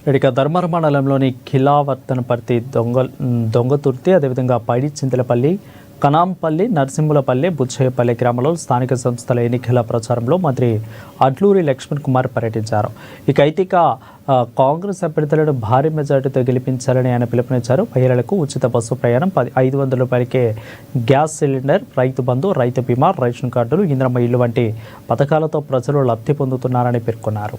ఇక ధర్మవరం మండలంలోని ఖిలావర్తనపర్తి దొంగతుర్తి అదేవిధంగా పైడి చింతలపల్లి కనాంపల్లి నరసింహులపల్లి బుచ్చయ్యపల్లి గ్రామంలో స్థానిక సంస్థల ఎన్నికల ప్రచారంలో మంత్రి అడ్లూరి లక్ష్మణ్ కుమార్ పర్యటించారు. అయితే కాంగ్రెస్ అభ్యర్థులను భారీ మెజార్టీతో గెలిపించాలని ఆయన పిలుపునిచ్చారు. మహిళలకు ఉచిత బస్సు ప్రయాణం, 500 రూపాయలకే గ్యాస్ సిలిండర్, రైతు బంధు, రైతు బీమా, రేషన్ కార్డులు, ఇంద్రమ్మ ఇల్లు వంటి పథకాలతో ప్రజలు లబ్ధి పొందుతున్నారని పేర్కొన్నారు.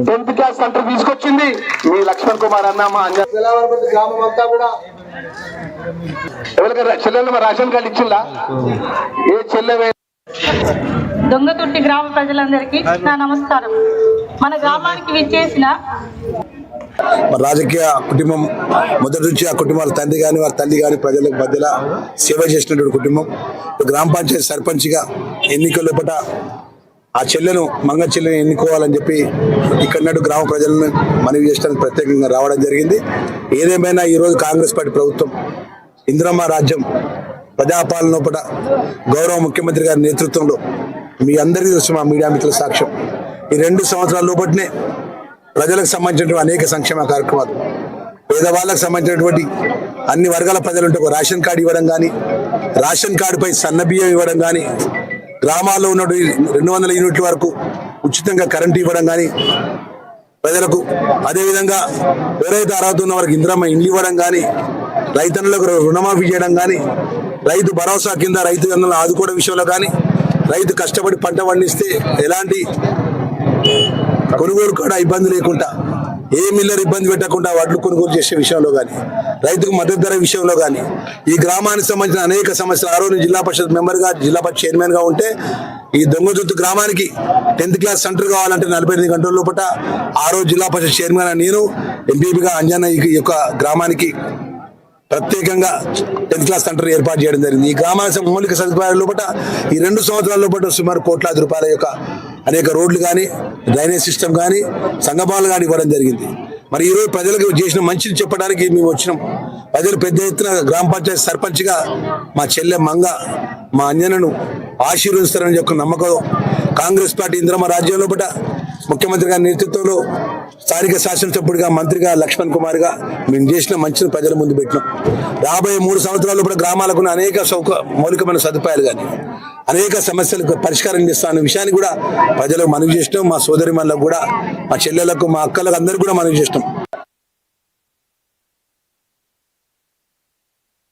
టెన్త్ క్లాస్ సెంటర్ తీసుకొచ్చింది మీ లక్ష్మణ్ కుమార్ అన్న. మా అంజనాపతి గ్రామం అంతా కూడా ఎవరికైనా చెల్లెలు రేషన్ కార్డు ఇచ్చిందా? ఏ చెల్లె దొంగతుర్తి గ్రామ ప్రజలందరికీ నా నమస్కారం. మన గ్రామానికి విచ్చేసిన రాజకీయ కుటుంబం మొదటి నుంచి ఆ కుటుంబాల తండ్రి కానీ వారి తల్లి కానీ ప్రజలకు మధ్యలో సేవ చేసినటువంటి కుటుంబం. గ్రామ పంచాయతీ సర్పంచ్గా ఎన్నికల లోపల ఆ చెల్లెను మంగ చెల్లెని ఎన్నుకోవాలని చెప్పి ఇక్కడ గ్రామ ప్రజలను మనవి చేయడానికి ప్రత్యేకంగా రావడం జరిగింది. ఏదేమైనా ఈరోజు కాంగ్రెస్ పార్టీ ప్రభుత్వం ఇంద్రమ్మ రాజ్యం ప్రజాపాలన లోపల గౌరవ ముఖ్యమంత్రి గారి నేతృత్వంలో మీ అందరికీ తెలుసు, మా మీడియా మిత్రుల సాక్ష్యం, ఈ 2 సంవత్సరాల లోపలనే ప్రజలకు సంబంధించినటువంటి అనేక సంక్షేమ కార్యక్రమాలు, పేదవాళ్ళకు సంబంధించినటువంటి అన్ని వర్గాల ప్రజలుంటే ఒక రేషన్ కార్డు ఇవ్వడం కానీ, రేషన్ కార్డుపై సన్నబియ్యం ఇవ్వడం కానీ, గ్రామాల్లో ఉన్న 200 యూనిట్ల వరకు ఉచితంగా కరెంటు ఇవ్వడం కానీ ప్రజలకు, అదేవిధంగా ఎవరైతే అర్హత ఉన్న వారికి ఇంద్రమ్మ ఇండ్లు ఇవ్వడం కానీ, రైతన్నులకు రుణమాఫీ చేయడం కానీ, రైతు భరోసా కింద రైతు బంధువులను ఆదుకోవడం విషయంలో కానీ, రైతు కష్టపడి పంట పండిస్తే ఎలాంటి కొనుగోలు కూడా ఇబ్బంది లేకుండా, ఏ మిల్లర్ ఇబ్బంది పెట్టకుండా వడ్లు కొనుగోలు చేసే విషయంలో కానీ, రైతుకు మద్దతు ధర విషయంలో కానీ, ఈ గ్రామానికి సంబంధించిన అనేక సమస్యలు. ఆ రోజు జిల్లా పరిషత్ మెంబర్గా, జిల్లా పరిషత్ చైర్మన్గా ఉంటే ఈ దొంగతుర్తి గ్రామానికి 10th క్లాస్ సెంటర్ కావాలంటే 48 గంటల లోపల ఆ రోజు జిల్లా పరిషత్ చైర్మన్ నేను ఎంపీపీగా అంజన్న ఈ యొక్క గ్రామానికి ప్రత్యేకంగా 10th క్లాస్ సెంటర్ ఏర్పాటు చేయడం జరిగింది. ఈ గ్రామానికి మౌలిక సదుపాయాల లోపల ఈ 2 సంవత్సరాల లోపల సుమారు కోట్లాది రూపాయల యొక్క అనేక రోడ్లు కానీ, డ్రైనేజ్ సిస్టమ్ కానీ, సంఘభావాలు కానీ ఇవ్వడం జరిగింది. మరి ఈరోజు ప్రజలకు చేసిన మంచిని చెప్పడానికి మేము వచ్చినాం. ప్రజలు పెద్ద ఎత్తున గ్రామ పంచాయతీ సర్పంచ్గా మా చెల్లె మంగ, మా అంజనను ఆశీర్వదిస్తారని యొక్క నమ్మకం కాంగ్రెస్ పార్టీ ఇంద్రమ్మ రాజ్యం లోపల ముఖ్యమంత్రి గారి నేతృత్వంలో స్థానిక శాసనసభ్యుడిగా, మంత్రిగా లక్ష్మణ్ కుమార్గా మేము చేసిన మంచిని ప్రజల ముందు పెట్టినాం. రాబోయే 3 సంవత్సరాల్లో కూడా గ్రామాలకు అనేక మౌలికమైన సదుపాయాలు కానీ, అనేక సమస్యలకు పరిష్కారం చేస్తామనే విషయాన్ని కూడా ప్రజలకు మనవి చేసినాం. మా సోదరిమణులకు కూడా, మా చెల్లెలకు, మా అక్కలకు అందరికీ కూడా మనవి చేసినాం.